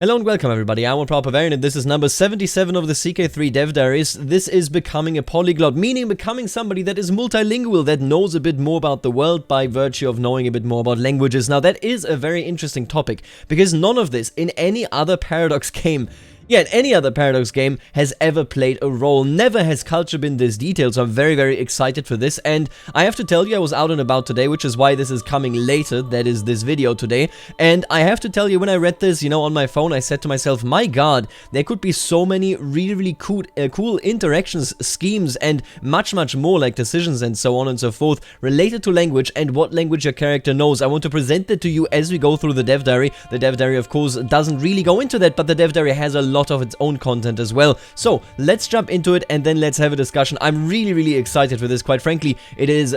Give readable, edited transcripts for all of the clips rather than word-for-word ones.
Hello and welcome everybody, I'm Barbarian and this is number 77 of the CK3 Dev Diaries. This is becoming a polyglot, meaning becoming somebody that is multilingual, that knows a bit more about the world by virtue of knowing a bit more about languages. Now that is a very interesting topic, because none of this in any other Paradox game any other Paradox game has ever played a role. Never has culture been this detailed, so I'm very, very excited for this. And I have to tell you, I was out and about today, which is why this is coming later, that is this video today. And I have to tell you, when I read this, on my phone, I said to myself, my god, there could be so many really, really cool interactions, schemes, and much, much more, like decisions and so on and so forth, related to language and what language your character knows. I want to present that to you as we go through the Dev Diary. The Dev Diary, of course, doesn't really go into that, but the Dev Diary has a lot of its own content as well. So let's jump into it and then let's have a discussion. I'm really, really excited for this. Quite frankly, it is,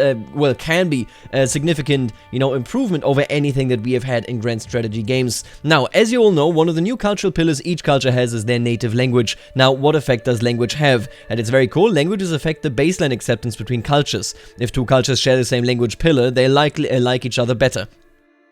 can be a significant, improvement over anything that we have had in grand strategy games. Now, as you all know, one of the new cultural pillars each culture has is their native language. Now, what effect does language have? And it's very cool. Languages affect the baseline acceptance between cultures. If two cultures share the same language pillar, they likely like each other better.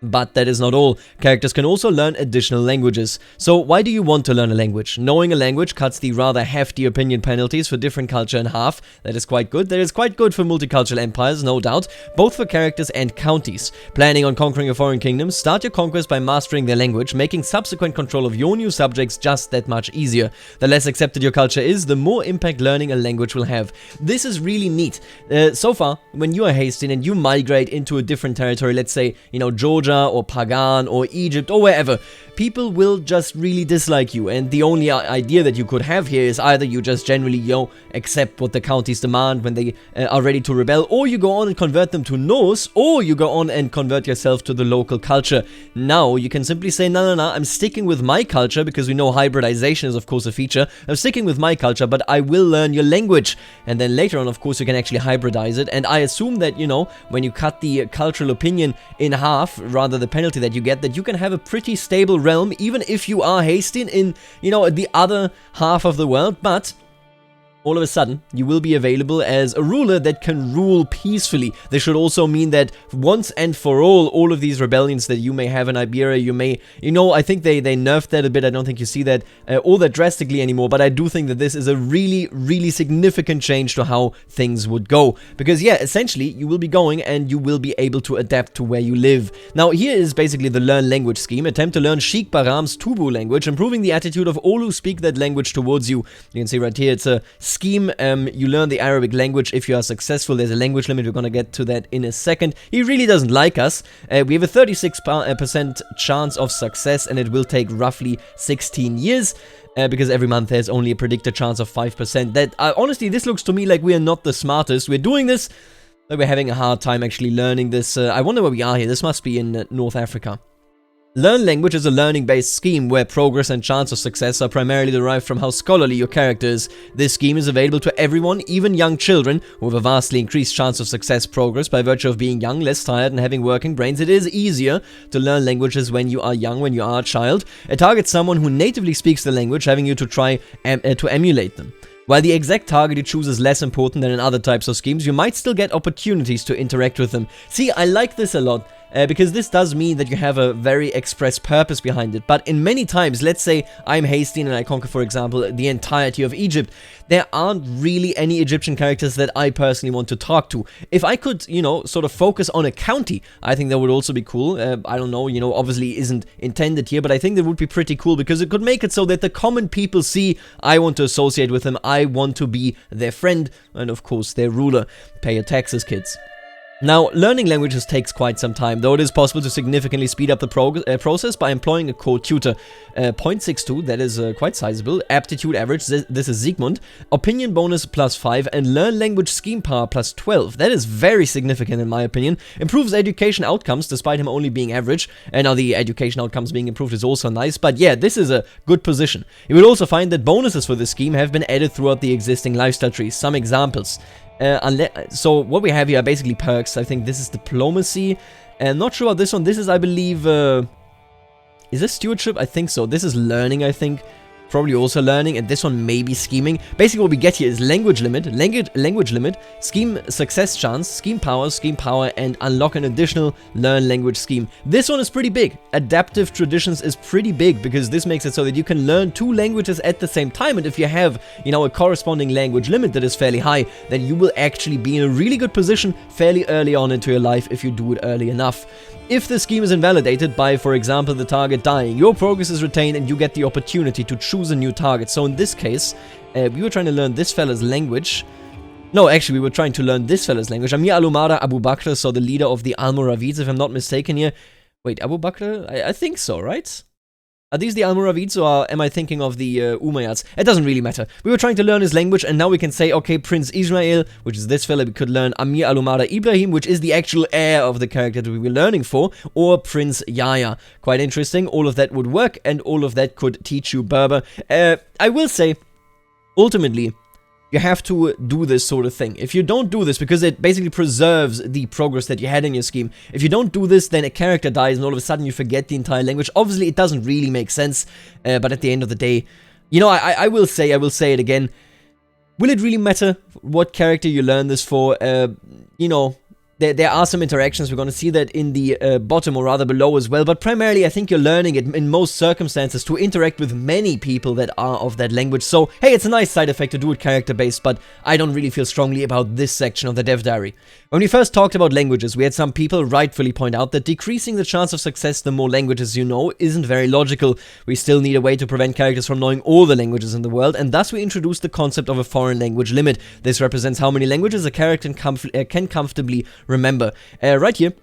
But that is not all. Characters can also learn additional languages. So why do you want to learn a language? Knowing a language cuts the rather hefty opinion penalties for different culture in half. That is quite good. That is quite good for multicultural empires, no doubt, both for characters and counties. Planning on conquering a foreign kingdom? Start your conquest by mastering their language, making subsequent control of your new subjects just that much easier. The less accepted your culture is, the more impact learning a language will have. This is really neat. So far, when you are hasting and you migrate into a different territory, let's say, Georgia, or Pagan, or Egypt, or wherever, people will just really dislike you, and the only idea that you could have here is either you just generally, accept what the counties demand when they are ready to rebel, or you go on and convert them to Norse, or you go on and convert yourself to the local culture. Now, you can simply say, no, I'm sticking with my culture, because we know hybridization is of course a feature. I'm sticking with my culture, but I will learn your language. And then later on, of course, you can actually hybridize it, and I assume that, when you cut the cultural opinion in half, rather the penalty that you get, that you can have a pretty stable realm, even if you are hasting in, the other half of the world, but all of a sudden, you will be available as a ruler that can rule peacefully. This should also mean that once and for all of these rebellions that you may have in Iberia, you may, I think they nerfed that a bit. I don't think you see that all that drastically anymore, but I do think that this is a really, really significant change to how things would go. Because, essentially, you will be going and you will be able to adapt to where you live. Now, here is basically the learn language scheme. Attempt to learn Sheikh Bahram's Tubu language, improving the attitude of all who speak that language towards you. You can see right here, it's a scheme. You learn the Arabic language if you are successful. There's a language limit. We're going to get to that in a second. He really doesn't like us. We have a 36% chance of success, and it will take roughly 16 years. Because every month there's only a predicted chance of 5%. That honestly, this looks to me like we are not the smartest. We're doing this, but we're having a hard time actually learning this. I wonder where we are here. This must be in North Africa. Learn language is a learning-based scheme where progress and chance of success are primarily derived from how scholarly your character is. This scheme is available to everyone, even young children, who have a vastly increased chance of success progress by virtue of being young, less tired, and having working brains. It is easier to learn languages when you are young, when you are a child. It targets someone who natively speaks the language, having you to try to emulate them. While the exact target you choose is less important than in other types of schemes, you might still get opportunities to interact with them. See, I like this a lot. Because this does mean that you have a very express purpose behind it. But in many times, let's say I'm hasting and I conquer, for example, the entirety of Egypt, there aren't really any Egyptian characters that I personally want to talk to. If I could, sort of focus on a county, I think that would also be cool. I don't know, obviously isn't intended here, but I think that would be pretty cool because it could make it so that the common people see, I want to associate with them, I want to be their friend, and of course their ruler. Pay your taxes, kids. Now, learning languages takes quite some time, though it is possible to significantly speed up the process by employing a co-tutor. 0.62, that is quite sizable. Aptitude average, this is Siegmund. Opinion bonus +5, and learn language scheme power +12. That is very significant in my opinion. Improves education outcomes, despite him only being average. And now the education outcomes being improved is also nice, but this is a good position. You will also find that bonuses for this scheme have been added throughout the existing lifestyle trees. Some examples. So what we have here are basically perks. I think this is diplomacy, and not sure about this one. This is, I believe, is this stewardship? I think so. This is learning, I think. probably also learning, and this one may be scheming. Basically what we get here is language limit, language limit, scheme success chance, scheme power, and unlock an additional learn language scheme. This one is pretty big. Adaptive traditions is pretty big because this makes it so that you can learn 2 languages at the same time, and if you have, you know, a corresponding language limit that is fairly high, then you will actually be in a really good position fairly early on into your life if you do it early enough. If the scheme is invalidated by, for example, the target dying, your progress is retained and you get the opportunity to choose a new target. So in this case, we were trying to learn this fella's language. No, actually, we were trying to learn this fella's language. Amir Alumada Abu Bakr, so the leader of the Almoravids, if I'm not mistaken here. Wait, Abu Bakr? I think so, right? Are these the Almoravids, or am I thinking of the Umayyads? It doesn't really matter. We were trying to learn his language, and now we can say, okay, Prince Ismail, which is this fella, we could learn Amir Alumada Ibrahim, which is the actual heir of the character that we were learning for, or Prince Yahya. Quite interesting. All of that would work, and all of that could teach you Berber. I will say, ultimately, you have to do this sort of thing. If you don't do this, because it basically preserves the progress that you had in your scheme, if you don't do this, then a character dies and all of a sudden you forget the entire language. Obviously, it doesn't really make sense, but at the end of the day, you know, I will say it again, will it really matter what character you learn this for? You know, there are some interactions. We're going to see that in the bottom, or rather below as well, but primarily I think you're learning it in most circumstances to interact with many people that are of that language. So hey, it's a nice side effect to do it character based, but I don't really feel strongly about this section of the dev diary. When we first talked about languages, we had some people rightfully point out that decreasing the chance of success the more languages you know isn't very logical. We still need a way to prevent characters from knowing all the languages in the world, and thus we introduced the concept of a foreign language limit. This represents how many languages a character can comfortably remember. Right here,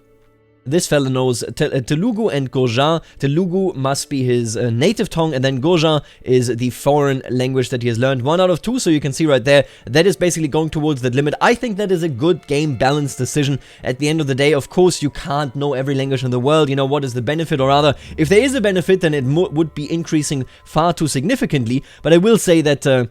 this fella knows Telugu and Gurja. Telugu must be his native tongue, and then Gurja is the foreign language that he has learned. 1 out of 2, so you can see right there, that is basically going towards that limit. I think that is a good game balance decision. At the end of the day, of course, you can't know every language in the world. You know, what is the benefit? Or rather, if there is a benefit, then it would be increasing far too significantly. But I will say that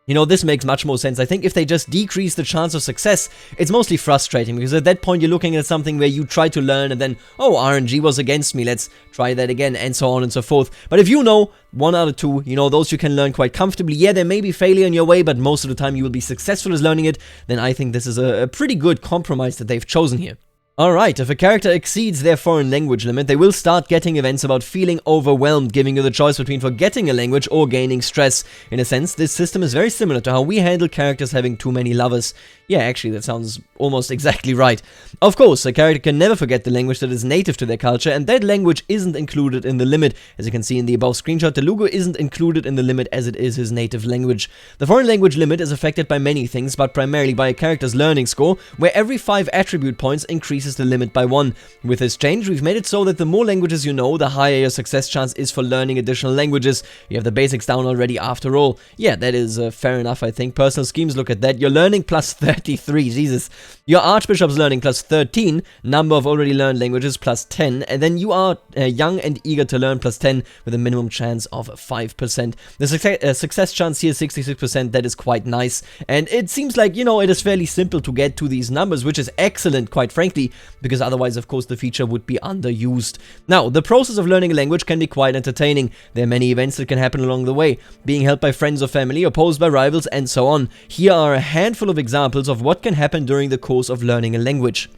you know, this makes much more sense. I think if they just decrease the chance of success, it's mostly frustrating, because at that point you're looking at something where you try to learn and then, oh, RNG was against me, let's try that again, and so on and so forth. But if you know 1 out of 2, you know, those you can learn quite comfortably. Yeah, there may be failure in your way, but most of the time you will be successful as learning it. Then I think this is a pretty good compromise that they've chosen here. Alright, if a character exceeds their foreign language limit, they will start getting events about feeling overwhelmed, giving you the choice between forgetting a language or gaining stress. In a sense, this system is very similar to how we handle characters having too many lovers. Yeah, actually, that sounds almost exactly right. Of course, a character can never forget the language that is native to their culture, and that language isn't included in the limit. As you can see in the above screenshot, Telugu isn't included in the limit as it is his native language. The foreign language limit is affected by many things, but primarily by a character's learning score, where every 5 attribute points increases the limit by 1. With this change, we've made it so that the more languages you know, the higher your success chance is for learning additional languages. You have the basics down already after all. Yeah, that is fair enough, I think. Personal schemes, look at that. You're learning plus 33, Jesus. Your Archbishop's learning plus 13, number of already learned languages plus 10, and then you are young and eager to learn plus 10 with a minimum chance of 5%. The success chance here is 66%, that is quite nice, and it seems like, you know, it is fairly simple to get to these numbers, which is excellent, quite frankly, because otherwise, of course, the feature would be underused. Now, the process of learning a language can be quite entertaining. There are many events that can happen along the way, being helped by friends or family, opposed by rivals, and so on. Here are a handful of examples of what can happen during the course of learning a language.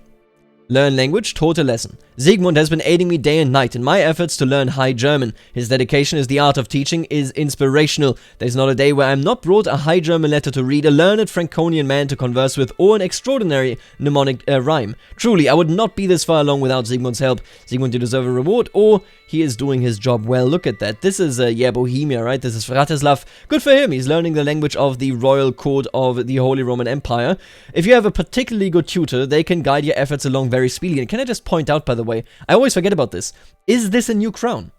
Learn language, taught a lesson. Siegmund has been aiding me day and night in my efforts to learn High German. His dedication as the art of teaching is inspirational. There's not a day where I'm not brought a High German letter to read, a learned Franconian man to converse with, or an extraordinary mnemonic rhyme. Truly, I would not be this far along without Siegmund's help. Siegmund, you deserve a reward, or he is doing his job well. Look at that. This is, yeah, Bohemia, right? This is Vratislav. Good for him. He's learning the language of the royal court of the Holy Roman Empire. If you have a particularly good tutor, they can guide your efforts along very speedily. And can I just point out, by the way, I always forget about this. Is this a new crown?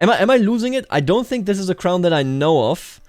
Am I losing it? I don't think this is a crown that I know of.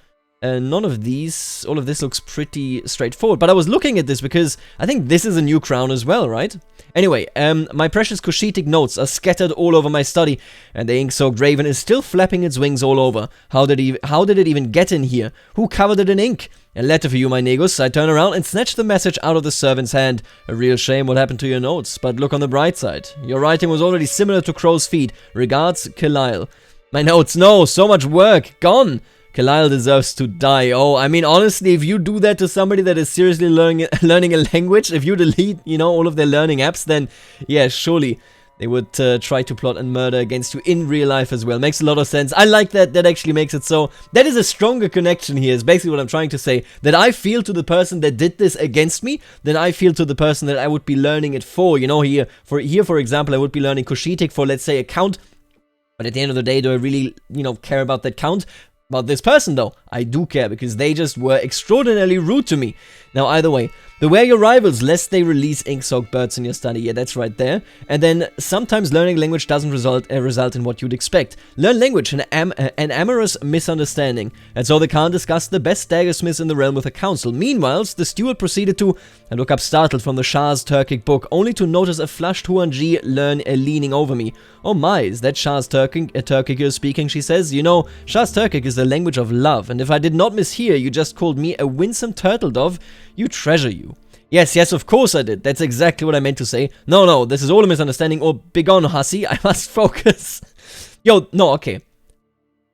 None of these, all of this looks pretty straightforward. But I was looking at this because I think this is a new crown as well, right? Anyway, my precious Cushitic notes are scattered all over my study, and the ink-soaked raven is still flapping its wings all over. How did it even get in here? Who covered it in ink? A letter for you, my negus. I turn around and snatch the message out of the servant's hand. A real shame what happened to your notes, but look on the bright side. Your writing was already similar to crow's feet. Regards, Kalile. My notes, no, so much work, gone. Kalile deserves to die. Oh, I mean, honestly, if you do that to somebody that is seriously learning a language, if you delete, you know, all of their learning apps, then, yeah, surely they would try to plot and murder against you in real life as well. Makes a lot of sense. I like that. That actually makes it so. That is a stronger connection here, is basically what I'm trying to say. That I feel to the person that did this against me, than I feel to the person that I would be learning it for. You know, here, for example, I would be learning Cushitic for, let's say, a count. But at the end of the day, do I really, you know, care about that count? About this person, though, I do care, because they just were extraordinarily rude to me. Now, either way, beware your rivals, lest they release ink-soaked birds in your study. Yeah, that's right there. And then, sometimes learning language doesn't result in what you'd expect. Learn language, an amorous misunderstanding. And so the Khan discussed the best daggersmiths in the realm with a council. Meanwhile, the steward proceeded to look up startled from the Shah's Turkic book, only to notice a flushed Huanji leaning over me. Oh my, is that Shah's Turkic you're speaking, she says. You know, Shah's Turkic is the language of love, and if I did not mishear, you just called me a winsome turtle dove. You treasure you. Yes, of course I did. That's exactly what I meant to say. No, this is all a misunderstanding. Or begone, hussy. I must focus. Yo, no, okay.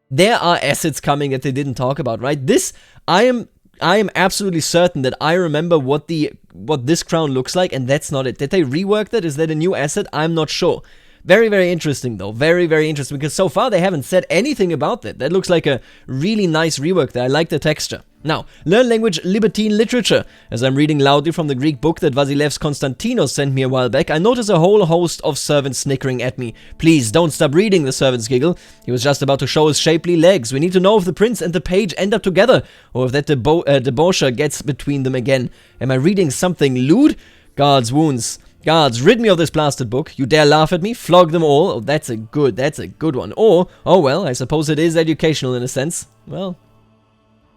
There are assets coming that they didn't talk about, right? This, I am absolutely certain that I remember what this crown looks like, and that's not it. Did they rework that? Is that a new asset? I'm not sure. Very, very interesting, though. Very, very interesting, because so far they haven't said anything about that. That looks like a really nice rework there. I like the texture. Now, learn language, libertine literature. As I'm reading loudly from the Greek book that Vasilevs Konstantinos sent me a while back, I notice a whole host of servants snickering at me. Please, don't stop reading, the servants giggle. He was just about to show his shapely legs. We need to know if the prince and the page end up together, or if that debaucher gets between them again. Am I reading something lewd? Guards' wounds. Guards, rid me of this blasted book. You dare laugh at me? Flog them all. Oh, that's a good one. Or, oh well, I suppose it is educational in a sense. Well,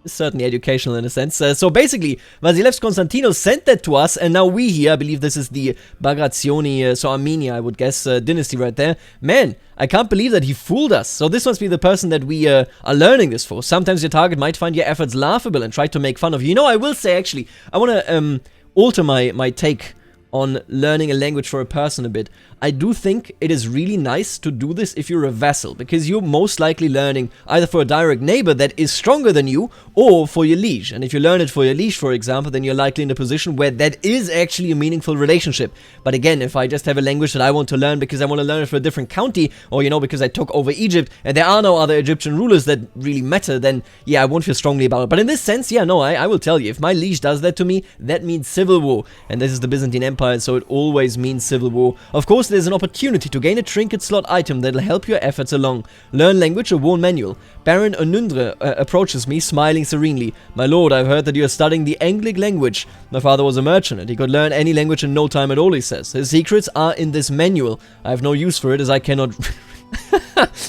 it's certainly educational in a sense. So basically, Vasilevs Konstantinos sent that to us, and now we here, I believe this is the Bagrazioni, so Armenia, I would guess, dynasty right there. Man, I can't believe that he fooled us. So this must be the person that we are learning this for. Sometimes your target might find your efforts laughable and try to make fun of you. You know, I will say, actually, I want to alter my take on learning a language for a person a bit. I do think it is really nice to do this if you're a vassal, because you're most likely learning either for a direct neighbor that is stronger than you, or for your liege. And if you learn it for your liege, for example, then you're likely in a position where that is actually a meaningful relationship. But again, if I just have a language that I want to learn because I want to learn it for a different county, or, you know, because I took over Egypt, and there are no other Egyptian rulers that really matter, then, yeah, I won't feel strongly about it. But in this sense, yeah, no, I will tell you, if my liege does that to me, that means civil war. And this is the Byzantine Empire, so it always means civil war. Of course, there's an opportunity to gain a trinket slot item that'll help your efforts along. Learn language, a worn manual. Baron Onundre approaches me, smiling serenely. My lord, I've heard that you are studying the Anglic language. My father was a merchant, and he could learn any language in no time at all, he says. His secrets are in this manual. I have no use for it, as I cannot...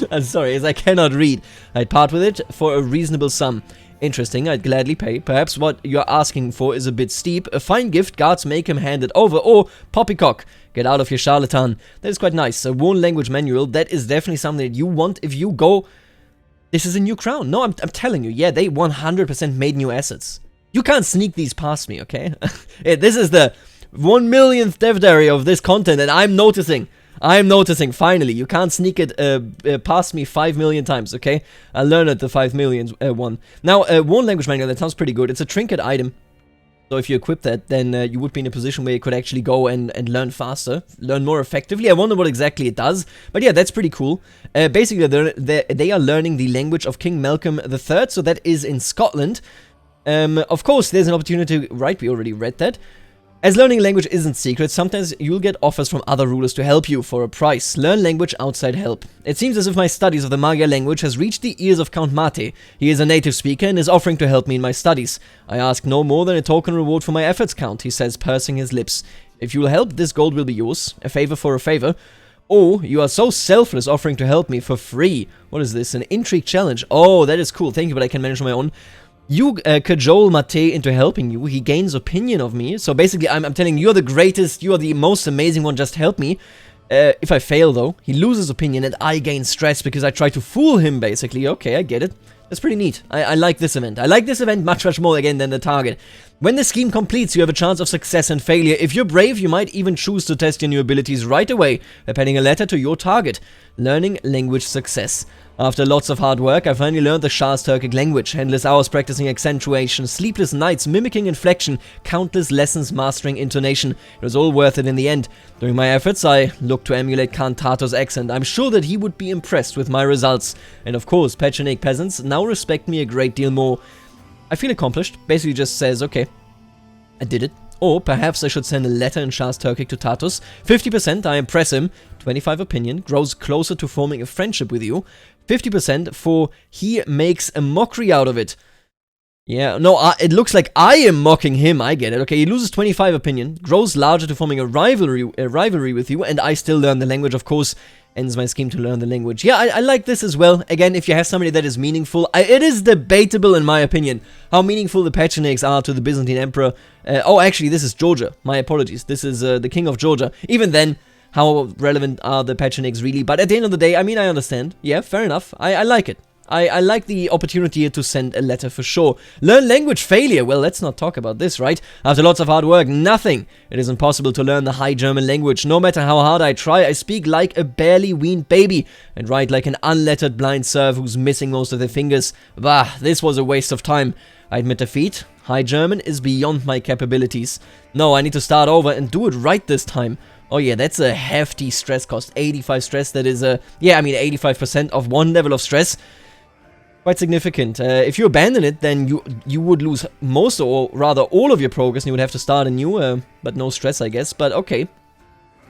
I'm sorry, as I cannot read. I'd part with it for a reasonable sum. Interesting, I'd gladly pay. Perhaps what you're asking for is a bit steep. A fine gift, guards make him hand it over. Or, poppycock, get out of here, charlatan. That is quite nice. A worn language manual, that is definitely something that you want if you go... This is a new crown. No, I'm telling you, yeah, they 100% made new assets. You can't sneak these past me, okay? This is the 1 millionth dev diary of this content, and I'm noticing, finally. You can't sneak it past me 5 million times, okay? I'll learn it the 5 million one. Now, worn language manual, that sounds pretty good. It's a trinket item. So if you equip that, then you would be in a position where you could actually go and learn faster, learn more effectively. I wonder what exactly it does. But yeah, that's pretty cool. Basically, they are learning the language of King Malcolm III, so that is in Scotland. Of course, there's an opportunity, right, we already read that. As learning language isn't secret, sometimes you'll get offers from other rulers to help you for a price. Learn language outside help. It seems as if my studies of the Magyar language has reached the ears of Count Mate. He is a native speaker and is offering to help me in my studies. I ask no more than a token reward for my efforts, Count, he says, pursing his lips. If you'll help, this gold will be yours. A favor for a favor. Oh, you are so selfless, offering to help me for free. What is this? An intrigue challenge. Oh, that is cool. Thank you, but I can manage on my own. You cajole Mate into helping you. He gains opinion of me. So basically, I'm telling you, you're the greatest, you are the most amazing one, just help me. If I fail, though, he loses opinion and I gain stress because I try to fool him, basically. Okay, I get it. That's pretty neat. I like this event. I like this event much, much more, again, than the target. When the scheme completes, you have a chance of success and failure. If you're brave, you might even choose to test your new abilities right away by penning a letter to your target. Learning language success. After lots of hard work, I finally learned the Shah's Turkic language. Endless hours practicing accentuation, sleepless nights mimicking inflection, countless lessons mastering intonation. It was all worth it in the end. During my efforts, I looked to emulate Khan Tato's accent. I'm sure that he would be impressed with my results. And of course, Pechenik peasants now respect me a great deal more. I feel accomplished. Basically just says, okay, I did it. Or perhaps I should send a letter in Shah's Turkic to Tatos. 50%, I impress him. 25 opinion, grows closer to forming a friendship with you. 50% for he makes a mockery out of it. Yeah, no, it looks like I am mocking him. I get it. Okay, he loses 25 opinion, grows larger to forming a rivalry with you, and I still learn the language, of course. Ends my scheme to learn the language. Yeah, I like this as well. Again, if you have somebody that is meaningful, it is debatable in my opinion how meaningful the Pecheniks are to the Byzantine Emperor. Oh, actually, this is Georgia. My apologies. This is the King of Georgia. Even then, how relevant are the Pecheniks really? But at the end of the day, I mean, I understand. Yeah, fair enough. I like it. I like the opportunity here to send a letter for sure. Learn language failure. Well, let's not talk about this, right? After lots of hard work, nothing. It is impossible to learn the High German language. No matter how hard I try, I speak like a barely weaned baby and write like an unlettered blind serf who's missing most of their fingers. Bah, this was a waste of time. I admit defeat. High German is beyond my capabilities. No, I need to start over and do it right this time. Oh yeah, that's a hefty stress cost. 85 stress, that is yeah, I mean 85% of one level of stress. Quite significant. If you abandon it, then you would lose most, or rather all of your progress, and you would have to start anew, but no stress, I guess. But okay.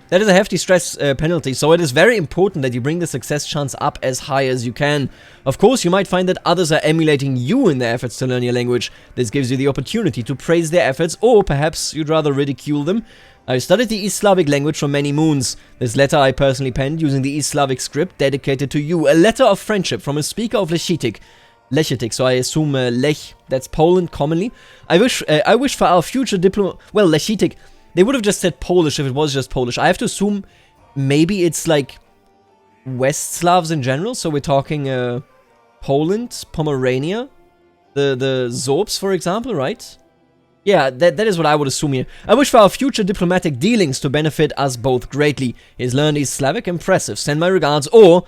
That is a hefty stress penalty, so it is very important that you bring the success chance up as high as you can. Of course, you might find that others are emulating you in their efforts to learn your language. This gives you the opportunity to praise their efforts, or perhaps you'd rather ridicule them. I studied the East Slavic language for many moons. This letter I personally penned using the East Slavic script dedicated to you. A letter of friendship from a speaker of Lechitic, so I assume Lech, that's Poland commonly. I wish for our future well, Lechitic, they would have just said Polish if it was just Polish. I have to assume maybe it's like West Slavs in general, so we're talking Poland, Pomerania, the Zorbs, for example, right? Yeah, that is what I would assume here. I wish for our future diplomatic dealings to benefit us both greatly. His learned East Slavic, impressive. Send my regards. Or,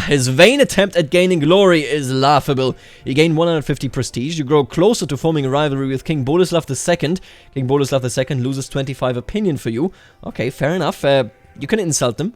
his vain attempt at gaining glory is laughable. You gain 150 prestige. You grow closer to forming a rivalry with King Boleslav II. King Boleslav II loses 25 opinion for you. Okay, fair enough. You can insult them.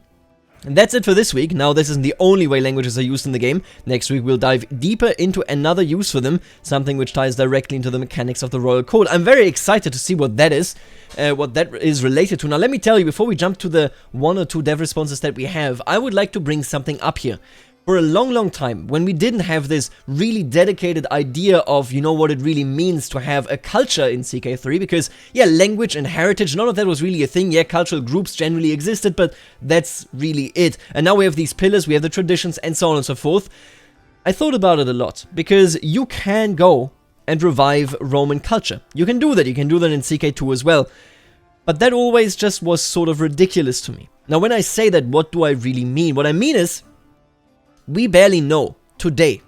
And that's it for this week. Now, this isn't the only way languages are used in the game. Next week, we'll dive deeper into another use for them, something which ties directly into the mechanics of the Royal Code. I'm very excited to see what that is related to. Now, let me tell you, before we jump to the 1 or 2 dev responses that we have, I would like to bring something up here. For a long time, when we didn't have this really dedicated idea of, you know, what it really means to have a culture in CK3, because, yeah, language and heritage, none of that was really a thing. Yeah, cultural groups generally existed, but that's really it. And now we have these pillars, we have the traditions, and so on and so forth. I thought about it a lot, because you can go and revive Roman culture. You can do that in CK2 as well. But that always just was sort of ridiculous to me. Now, when I say that, what do I really mean? What I mean is, we barely know today,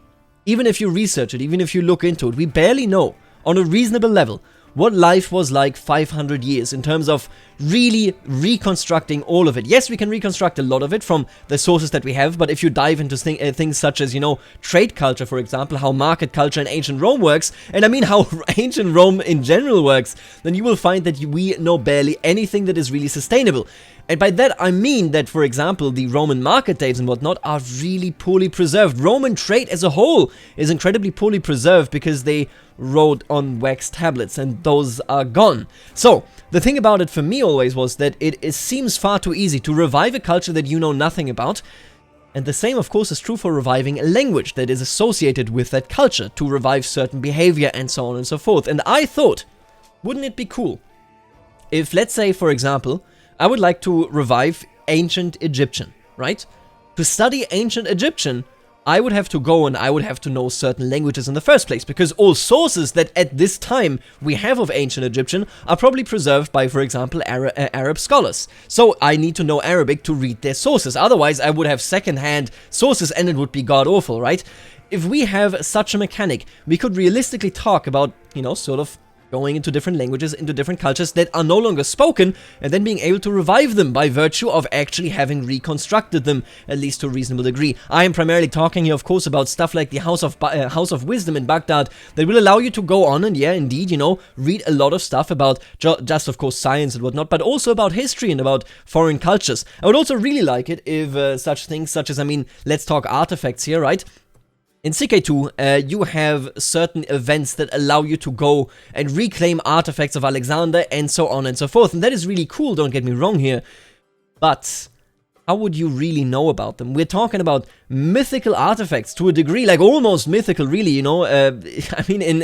even if you research it, even if you look into it, we barely know on a reasonable level what life was like 500 years in terms of really reconstructing all of it. Yes, we can reconstruct a lot of it from the sources that we have, but if you dive into things such as, you know, trade culture, for example, how market culture in ancient Rome works, and I mean how ancient Rome in general works, then you will find that we know barely anything that is really sustainable. And by that I mean that, for example, the Roman market days and whatnot are really poorly preserved. Roman trade as a whole is incredibly poorly preserved because they wrote on wax tablets, and those are gone. So, the thing about it for me always was that it seems far too easy to revive a culture that you know nothing about. And the same, of course, is true for reviving a language that is associated with that culture, to revive certain behavior and so on and so forth. And I thought, wouldn't it be cool if, let's say, for example, I would like to revive ancient Egyptian, right? To study ancient Egyptian, I would have to go and I would have to know certain languages in the first place, because all sources that at this time we have of ancient Egyptian are probably preserved by, for example, Arab scholars. So I need to know Arabic to read their sources. Otherwise, I would have second-hand sources and it would be god-awful, right? If we have such a mechanic, we could realistically talk about, you know, sort of going into different languages, into different cultures that are no longer spoken, and then being able to revive them by virtue of actually having reconstructed them, at least to a reasonable degree. I am primarily talking here, of course, about stuff like the House of Wisdom in Baghdad that will allow you to go on and, yeah, indeed, you know, read a lot of stuff about just, of course, science and whatnot, but also about history and about foreign cultures. I would also really like it if such things such as, I mean, let's talk artifacts here, right? In CK2, you have certain events that allow you to go and reclaim artifacts of Alexander and so on and so forth. And that is really cool, don't get me wrong here. But how would you really know about them? We're talking about mythical artifacts to a degree, like almost mythical, really, you know. I mean, in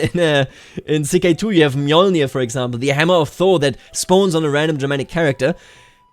CK2, you have Mjolnir, for example, the hammer of Thor that spawns on a random Germanic character.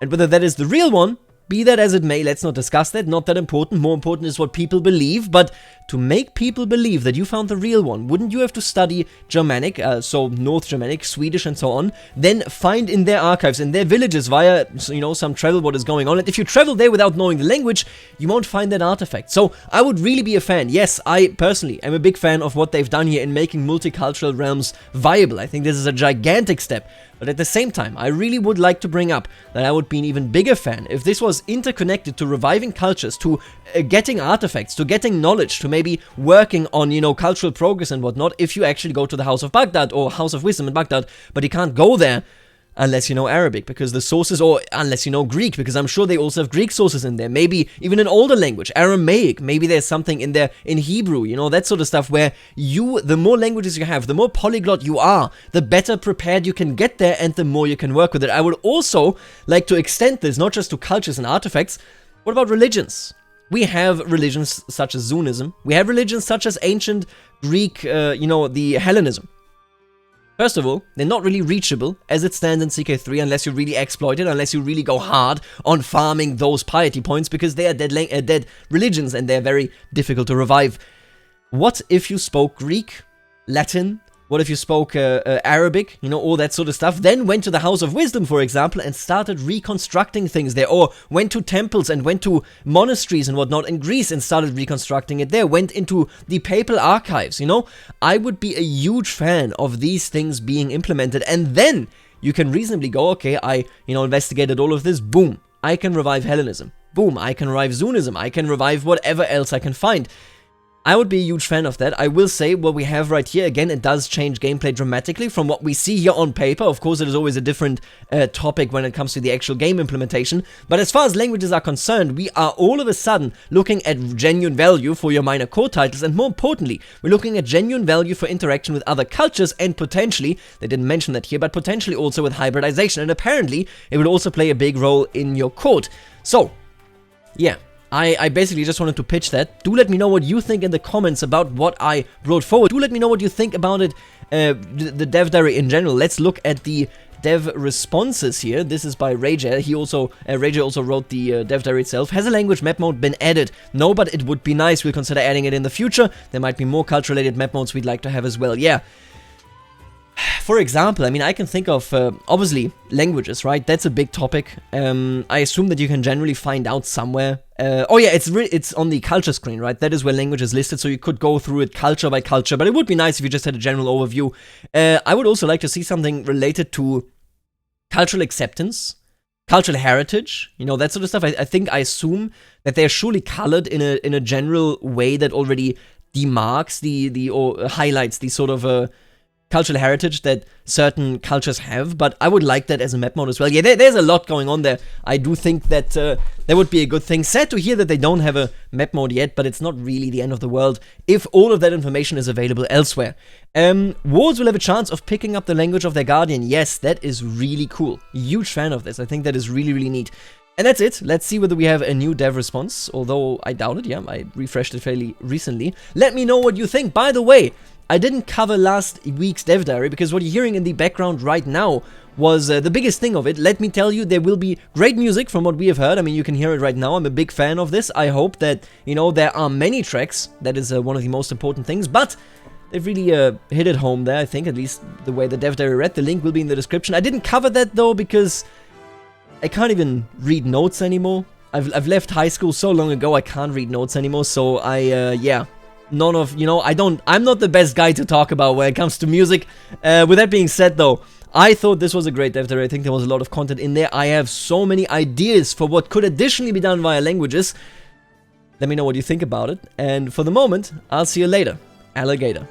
And whether that is the real one, be that as it may, let's not discuss that, not that important. More important is what people believe, but to make people believe that you found the real one, wouldn't you have to study Germanic, so North Germanic, Swedish and so on, then find in their archives, in their villages via, you know, some travel what is going on, and if you travel there without knowing the language, you won't find that artifact. So I would really be a fan. Yes, I personally am a big fan of what they've done here in making multicultural realms viable. I think this is a gigantic step. But at the same time, I really would like to bring up that I would be an even bigger fan if this was interconnected to reviving cultures, to getting artifacts, to getting knowledge, to maybe working on, you know, cultural progress and whatnot, if you actually go to the House of Baghdad or House of Wisdom in Baghdad, but you can't go there unless you know Arabic, because the sources, or unless you know Greek, because I'm sure they also have Greek sources in there, maybe even an older language, Aramaic, maybe there's something in there in Hebrew, you know, that sort of stuff, where you, the more languages you have, the more polyglot you are, the better prepared you can get there, and the more you can work with it. I would also like to extend this, not just to cultures and artifacts. What about religions? We have religions such as Zunism, we have religions such as ancient Greek, you know, the Hellenism. First of all, they're not really reachable as it stands in CK3 unless you really exploit it, unless you really go hard on farming those piety points, because they are dead religions and they're very difficult to revive. What if you spoke Greek, Latin? What if you spoke Arabic, you know, all that sort of stuff, then went to the House of Wisdom, for example, and started reconstructing things there, or went to temples and went to monasteries and whatnot in Greece and started reconstructing it there, went into the papal archives, you know? I would be a huge fan of these things being implemented, and then you can reasonably go, okay, I, you know, investigated all of this, boom, I can revive Hellenism, boom, I can revive Zunism, I can revive whatever else I can find. I would be a huge fan of that. I will say what we have right here, again, it does change gameplay dramatically from what we see here on paper. Of course, it is always a different topic when it comes to the actual game implementation. But as far as languages are concerned, we are all of a sudden looking at genuine value for your minor core titles. And more importantly, we're looking at genuine value for interaction with other cultures and potentially, they didn't mention that here, but potentially also with hybridization. And apparently, it will also play a big role in your court. So, yeah. I basically just wanted to pitch that. Do let me know what you think in the comments about what I brought forward. Do let me know what you think about it, the dev diary in general. Let's look at the dev responses here. This is by Rager. He also, Rager also wrote the dev diary itself. Has a language map mode been added? No, but it would be nice. We'll consider adding it in the future. There might be more culture-related map modes we'd like to have as well. Yeah. For example, I mean, I can think of, obviously, languages, right? That's a big topic. I assume that you can generally find out somewhere. Oh yeah, it's on the culture screen, right? That is where language is listed, so you could go through it culture by culture, but it would be nice if you just had a general overview. I would also like to see something related to cultural acceptance, cultural heritage, you know, that sort of stuff. I assume that they're surely colored in a general way that already demarks or highlights the sort of cultural heritage that certain cultures have, but I would like that as a map mode as well. Yeah, there's a lot going on there. I do think that that would be a good thing. Sad to hear that they don't have a map mode yet, but it's not really the end of the world if all of that information is available elsewhere. Wards will have a chance of picking up the language of their guardian. Yes, that is really cool. Huge fan of this. I think that is really, really neat. And that's it. Let's see whether we have a new dev response, although I doubt it. Yeah, I refreshed it fairly recently. Let me know what you think. By the way, I didn't cover last week's dev diary because what you're hearing in the background right now was the biggest thing of it. Let me tell you, there will be great music from what we have heard. I mean, you can hear it right now. I'm a big fan of this. I hope that, you know, there are many tracks. That is one of the most important things, but they've really hit it home there, I think, at least the way the dev diary read. The link will be in the description. I didn't cover that, though, because I can't even read notes anymore. I've left high school so long ago, I can't read notes anymore, so yeah. none of, you know, I'm not the best guy to talk about when it comes to music. With that being said though, I thought this was a great dev diary. I think there was a lot of content in there. I have so many ideas for what could additionally be done via languages. Let me know what you think about it. And for the moment, I'll see you later. Alligator.